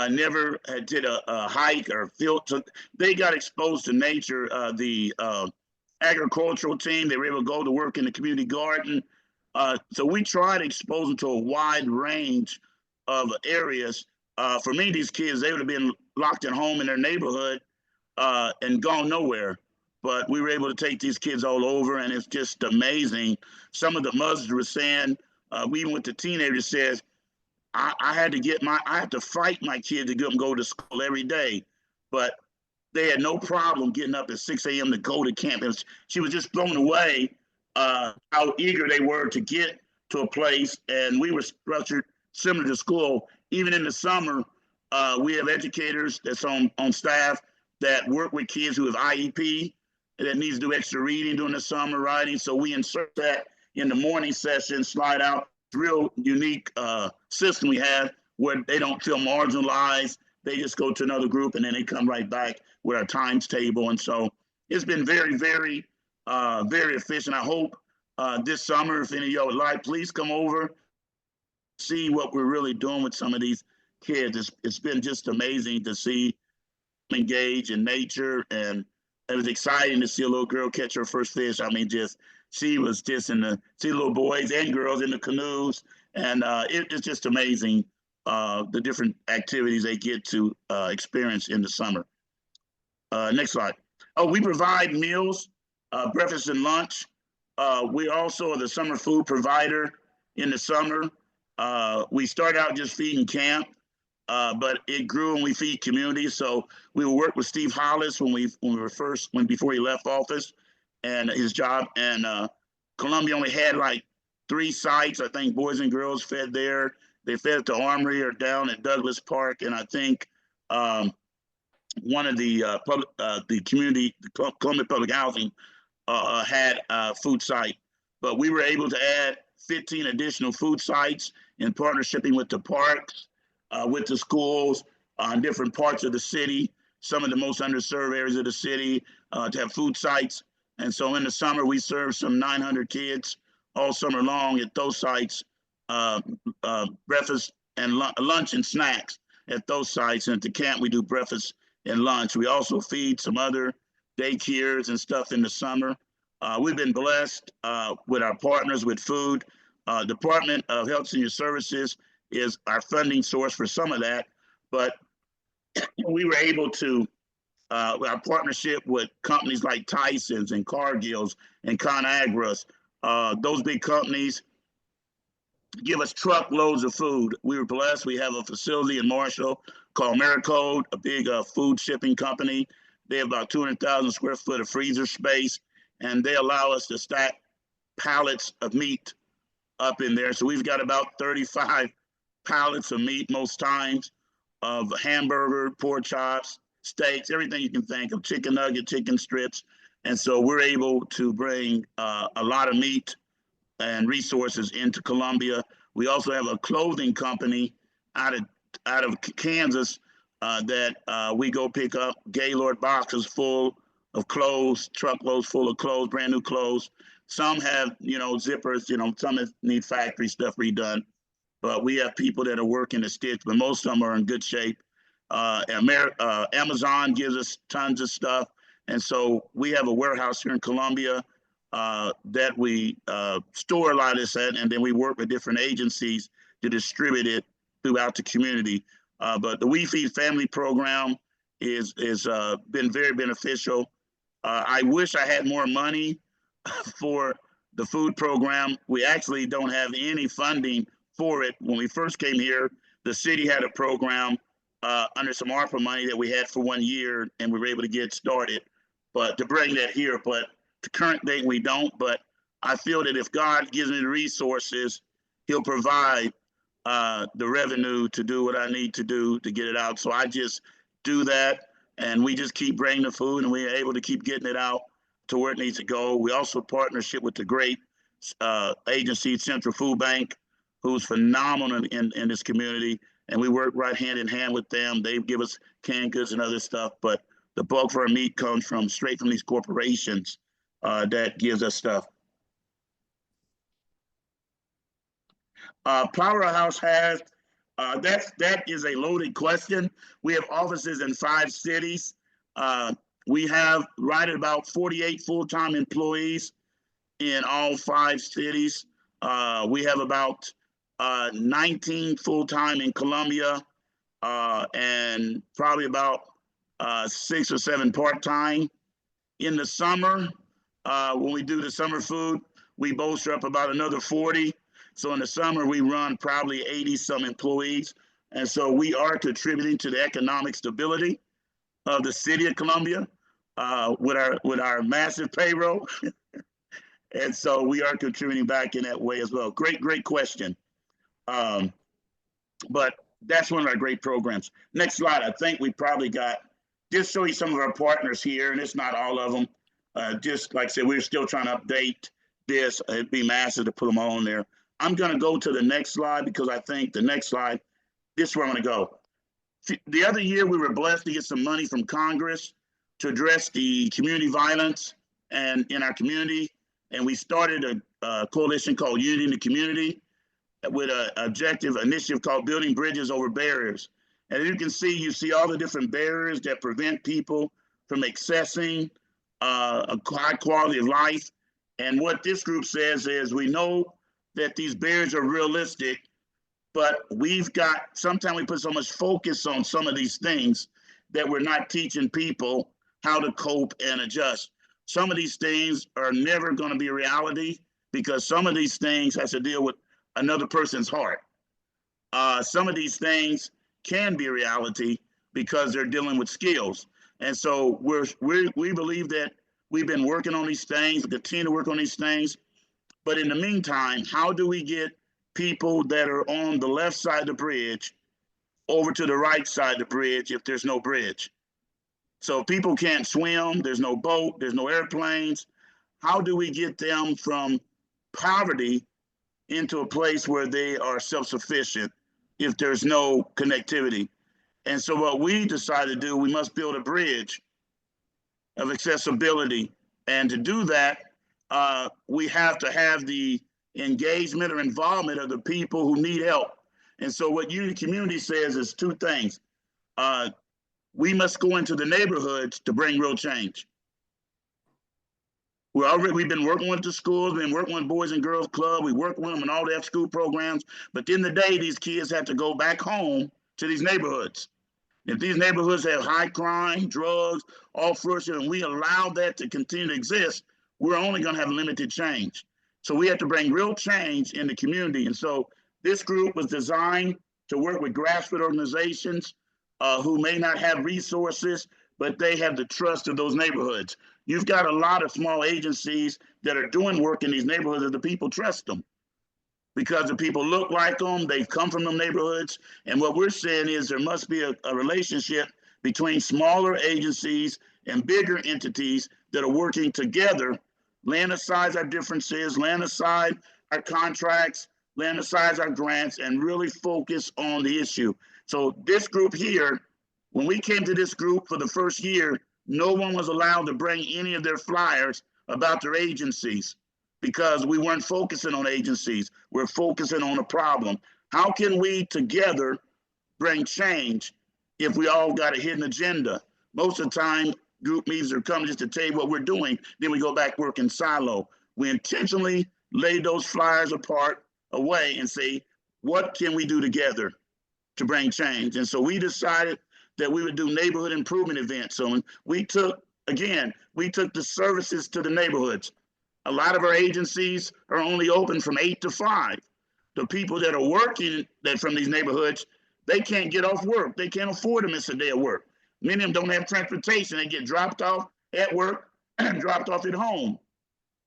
never did a hike or field. So they got exposed to nature. The agricultural team, they were able to go to work in the community garden. So we try to expose them to a wide range of areas. For me, these kids, they would have been locked at home in their neighborhood and gone nowhere. But we were able to take these kids all over, and it's just amazing. Some of the mothers were saying, even with the teenagers, says, I had to fight my kids to get them to go to school every day, but they had no problem getting up at 6 a.m. to go to camp. And she was just blown away how eager they were to get to a place. And we were structured similar to school. Even in the summer, we have educators that's on staff that work with kids who have IEP, that needs to do extra reading during the summer, writing. So we insert that in the morning session, slide out. Real unique system we have where they don't feel marginalized. They just go to another group, and then they come right back with our times table. And so it's been very, very, very efficient. I hope this summer, if any of y'all would like, please come over, see what we're really doing with some of these kids. It's been just amazing to see them engage in nature, and it was exciting to see a little girl catch her first fish. I mean, she was just see little boys and girls in the canoes, and it's just amazing the different activities they get to experience in the summer. Next slide. Oh, we provide meals, breakfast and lunch. We also are the summer food provider in the summer. We started out just feeding camp, but it grew and we feed communities. So we will work with Steve Hollis before he left office and his job. And Columbia only had like 3 sites. I think boys and girls fed there. They fed at the Armory or down at Douglas Park. And I think one of the Columbia Public Housing had a food site. But we were able to add 15 additional food sites in partnership with the parks, with the schools, in different parts of the city, some of the most underserved areas of the city, to have food sites. And so in the summer, we serve some 900 kids all summer long at those sites, breakfast and lunch and snacks at those sites. And at the camp, we do breakfast and lunch. We also feed some other daycares and stuff in the summer. We've been blessed with our partners with food. Department of Health and Senior Services is our funding source for some of that, but we were able to, our partnership with companies like Tyson's and Cargill's and ConAgra's, those big companies give us truckloads of food. We were blessed. We have a facility in Marshall called Maricode, a big food shipping company. They have about 200,000 square foot of freezer space, and they allow us to stack pallets of meat up in there. So we've got about 35 pallets of meat most times, of hamburger, pork chops, steaks, everything you can think of, chicken nugget, chicken strips. And so we're able to bring a lot of meat and resources into Columbia. We also have a clothing company out of Kansas that we go pick up Gaylord boxes full of clothes, truckloads full of clothes, brand new clothes. Some have, zippers, some need factory stuff redone. but we have people that are working the sticks, but most of them are in good shape. Amazon gives us tons of stuff. And so we have a warehouse here in Columbia that we store a lot of this at, and then we work with different agencies to distribute it throughout the community. But the We Feed Family program is been very beneficial. I wish I had more money for the food program. We actually don't have any funding for it. When we first came here, the city had a program under some ARPA money that we had for 1 year, and we were able to get started. But to bring that here, but the current date we don't. But I feel that if God gives me the resources, He'll provide the revenue to do what I need to do to get it out. So I just do that, and we just keep bringing the food, and we're able to keep getting it out to where it needs to go. We also partnership with the great agency, Central Food Bank, who's phenomenal in this community. And we work right hand in hand with them. They give us canned goods and other stuff, but the bulk of our meat comes straight from these corporations that gives us stuff. Powerhouse has, that is a loaded question. We have offices in 5 cities. We have right at about 48 full-time employees in all 5 cities. We have about 19 full-time in Columbia, and probably about 6 or 7 part-time. In the summer, when we do the summer food, we bolster up about another 40. So in the summer, we run probably 80-some employees. And so we are contributing to the economic stability of the city of Columbia with our massive payroll. And so we are contributing back in that way as well. Great question. But that's one of our great programs. Next slide. I think we probably got, just show you some of our partners here, and it's not all of them. Just like I said, we're still trying to update this. It'd be massive to put them all on there. I'm going to go to the next slide because I think the next slide, this is where I'm going to go. The other year, we were blessed to get some money from Congress to address the community violence and in our community. And we started a coalition called Unity in the Community with an objective initiative called Building Bridges Over Barriers. And as you see all the different barriers that prevent people from accessing a high quality of life. And what this group says is we know that these barriers are realistic, but sometimes we put so much focus on some of these things that we're not teaching people how to cope and adjust. Some of these things are never going to be a reality because some of these things has to deal with another person's heart. Some of these things can be a reality because they're dealing with skills. And so we believe that we've been working on these things, we continue to work on these things. But in the meantime, how do we get people that are on the left side of the bridge over to the right side of the bridge if there's no bridge? So people can't swim, there's no boat, there's no airplanes. How do we get them from poverty into a place where they are self-sufficient if there's no connectivity? And so what we decided to do, we must build a bridge of accessibility. And to do that, we have to have the engagement or involvement of the people who need help. And so what Unity Community says is 2 things. We must go into the neighborhoods to bring real change. We've been working with the schools, been working with Boys and Girls Club, we work with them in all their school programs, but at the end of the day, these kids have to go back home to these neighborhoods. If these neighborhoods have high crime, drugs, all flourishing, and we allow that to continue to exist, we're only going to have limited change. So we have to bring real change in the community. And so this group was designed to work with grassroots organizations who may not have resources, but they have the trust of those neighborhoods. You've got a lot of small agencies that are doing work in these neighborhoods and the people trust them because the people look like them, they've come from them neighborhoods. And what we're saying is there must be a relationship between smaller agencies and bigger entities that are working together, laying aside our differences, laying aside our contracts, laying aside our grants, and really focus on the issue. So this group here, when we came to this group for the first year, no one was allowed to bring any of their flyers about their agencies because we weren't focusing on agencies. We're focusing on a problem. How can we together bring change if we all got a hidden agenda? Most of the time, group meetings are coming just to tell you what we're doing, then we go back work in silo. We intentionally lay those flyers apart away and say, what can we do together to bring change? And so we decided that we would do neighborhood improvement events. So we took the services to the neighborhoods. A lot of our agencies are only open from 8 to 5. The people that are working that from these neighborhoods, they can't get off work. They can't afford to miss a day of work. Many of them don't have transportation. They get dropped off at work and dropped off at home.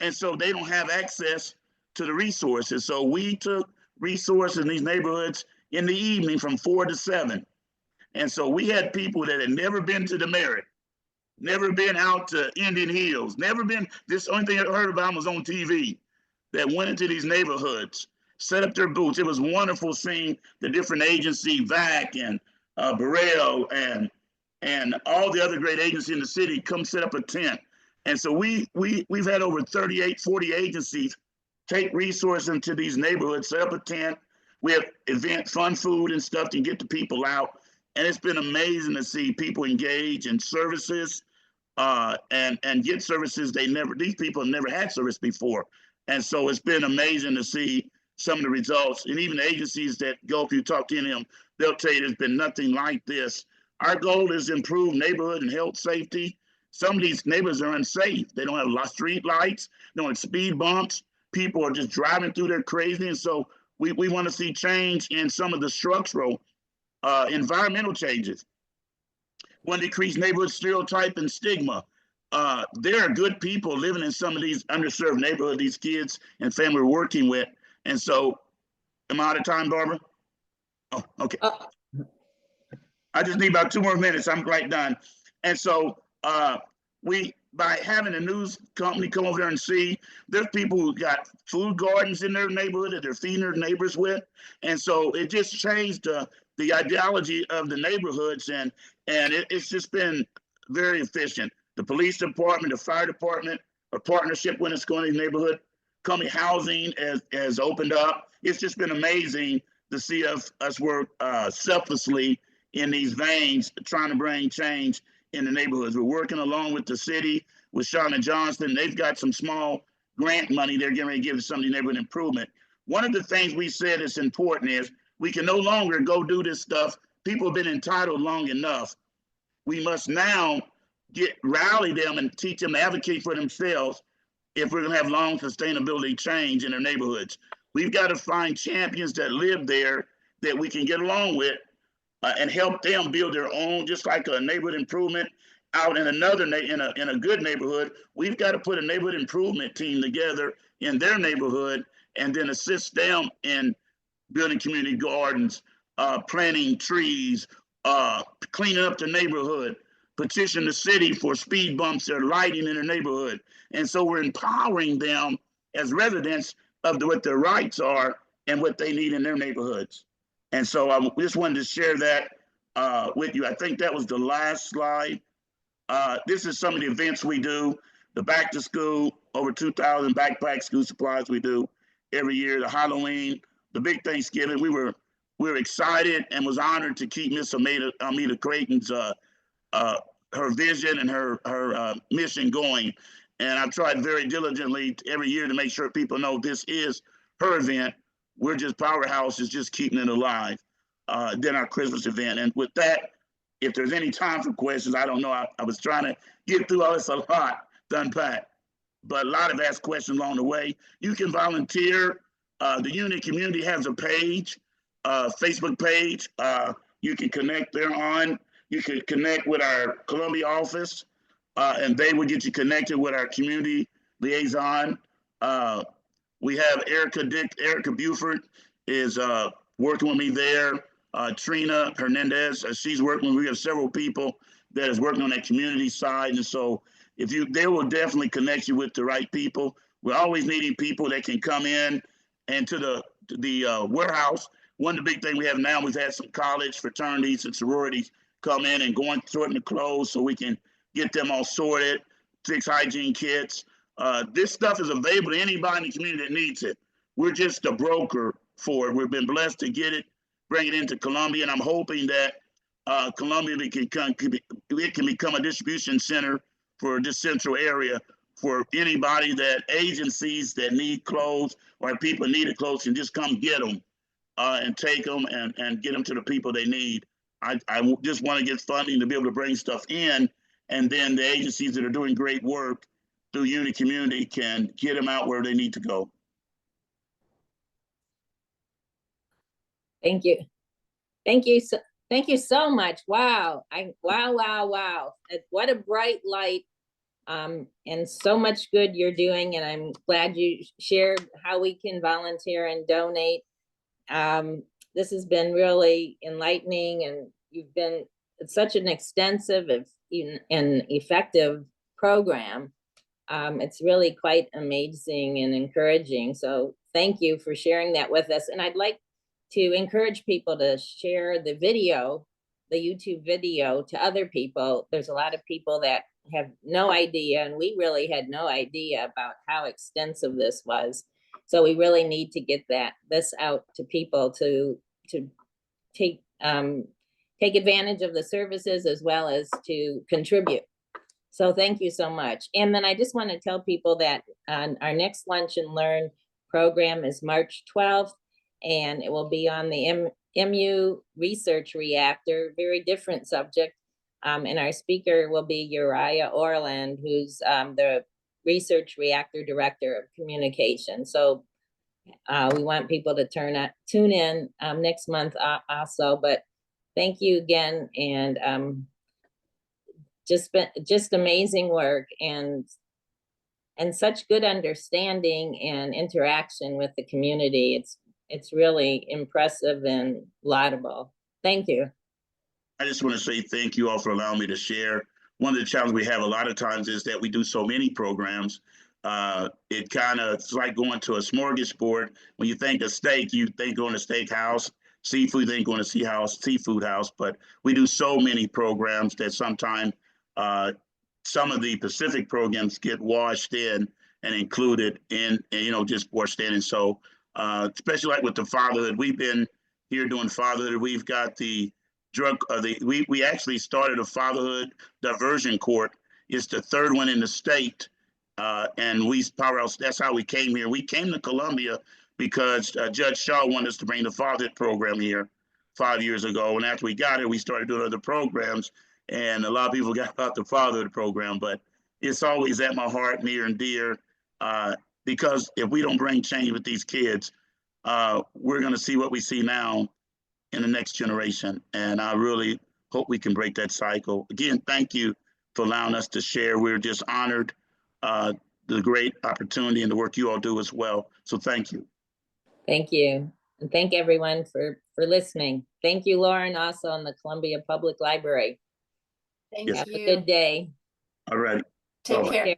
And so they don't have access to the resources. So we took resources in these neighborhoods in the evening from 4 to 7. And so we had people that had never been to the Merritt, never been out to Indian Hills, never been, this only thing I heard about was on TV, that went into these neighborhoods, set up their booths. It was wonderful seeing the different agencies, VAC and Burrell and all the other great agencies in the city come set up a tent. And so we've had over 38, 40 agencies take resources into these neighborhoods, set up a tent. We have event, fun food and stuff to get the people out. And it's been amazing to see people engage in services and get services these people have never had service before. And so it's been amazing to see some of the results. And even the agencies that go, if you talk to them, they'll tell you there's been nothing like this. Our goal is to improve neighborhood and health safety. Some of these neighborhoods are unsafe. They don't have street lights, they don't have speed bumps. People are just driving through there crazy. And so we want to see change in some of the structural environmental changes. We want to decrease neighborhood stereotype and stigma. There are good people living in some of these underserved neighborhoods, these kids and family we're working with. And so, am I out of time, Barbara? Oh, okay. I just need about 2 more minutes. I'm right done. And so by having a news company come over there and see, there's people who got food gardens in their neighborhood that they're feeding their neighbors with. And so it just changed the ideology of the neighborhoods, and it's just been very efficient. The police department, the fire department, a partnership when it's going to the neighborhood. Coming housing has opened up. It's just been amazing to see us work selflessly in these veins, trying to bring change in the neighborhoods. We're working along with the city, with Shauna Johnston. They've got some small grant money they're getting ready to give to some of the neighborhood improvement. One of the things we said is important is we can no longer go do this stuff. People have been entitled long enough. We must now rally them and teach them to advocate for themselves if we're going to have long sustainability change in their neighborhoods. We've got to find champions that live there that we can get along with and help them build their own, just like a neighborhood improvement out in another in a good neighborhood. We've got to put a neighborhood improvement team together in their neighborhood and then assist them in building community gardens, planting trees, cleaning up the neighborhood, petition the city for speed bumps or lighting in their neighborhood. And so we're empowering them as residents of what their rights are and what they need in their neighborhoods. And so I just wanted to share that with you. I think that was the last slide. This is some of the events we do. The back to school, over 2,000 backpack school supplies we do every year. The Halloween, the big Thanksgiving. We were excited and was honored to keep Miss Amita Creighton's her vision and her mission going. And I've tried very diligently every year to make sure people know this is her event. We're just, Powerhouse is just keeping it alive. Then our Christmas event. And with that, if there's any time for questions, I don't know. I was trying to get through all this a lot to unpack, but a lot of asked questions along the way. You can volunteer. The unit community has a page, Facebook page. You can connect there on. You can connect with our Columbia office, and they will get you connected with our community liaison. We have Erica Buford is working with me there. Trina Hernandez, she's working. We have several people that is working on that community side, and so they will definitely connect you with the right people. We're always needing people that can come in and to the warehouse. One of the big things we have now, we've had some college fraternities and sororities come in and sorting the clothes so we can get them all sorted, fix hygiene kits. This stuff is available to anybody in the community that needs it. We're just a broker for it. We've been blessed to get it, bring it into Columbia, and I'm hoping that Columbia it can become a distribution center for this central area for anybody that agencies that need clothes or people needed clothes can just come get them and take them and get them to the people they need. I just want to get funding to be able to bring stuff in, and then the agencies that are doing great work through Unity Community can get them out where they need to go. Thank you. Thank you. Thank you so much. Wow. Wow. What a bright light. And so much good you're doing. And I'm glad you shared how we can volunteer and donate. This has been really enlightening, and you've been such an extensive and effective program. It's really quite amazing and encouraging. So thank you for sharing that with us. And I'd like to encourage people to share the video, the YouTube video, to other people. There's a lot of people that have no idea, and we really had no idea about how extensive this was. So we really need to get this out to people to take advantage of the services as well as to contribute. So thank you so much. And then I just want to tell people that our next Lunch and Learn program is March 12th, and it will be on the MU Research Reactor, very different subject. And our speaker will be Uriah Orland, who's the Research Reactor Director of Communication. So we want people to tune in next month also. But thank you again, and just amazing work and such good understanding and interaction with the community. It's really impressive and laudable. Thank you. I just want to say thank you all for allowing me to share. One of the challenges we have a lot of times is that we do so many programs. It's like going to a smorgasbord. When you think of steak, you think going to steakhouse. Seafood, you think going to seafood house. But we do so many programs that sometimes some of the Pacific programs get washed in and included in, just washed in. And so, especially like with the fatherhood, we've been here doing fatherhood. We've got the we actually started a fatherhood diversion court. It's the third one in the state. And Powerhouse, that's how we came here. We came to Columbia because Judge Shaw wanted us to bring the fatherhood program here 5 years ago. And after we got it, we started doing other programs. And a lot of people got about the fatherhood program, but it's always at my heart, near and dear, because if we don't bring change with these kids, we're going to see what we see now in the next generation. And I really hope we can break that cycle. Again, thank you for allowing us to share. We're just honored the great opportunity and the work you all do as well. So thank you. Thank you. And thank everyone for listening. Thank you, Lauren, also on the Columbia Public Library. Thank Have you. a good day. All right. Take care.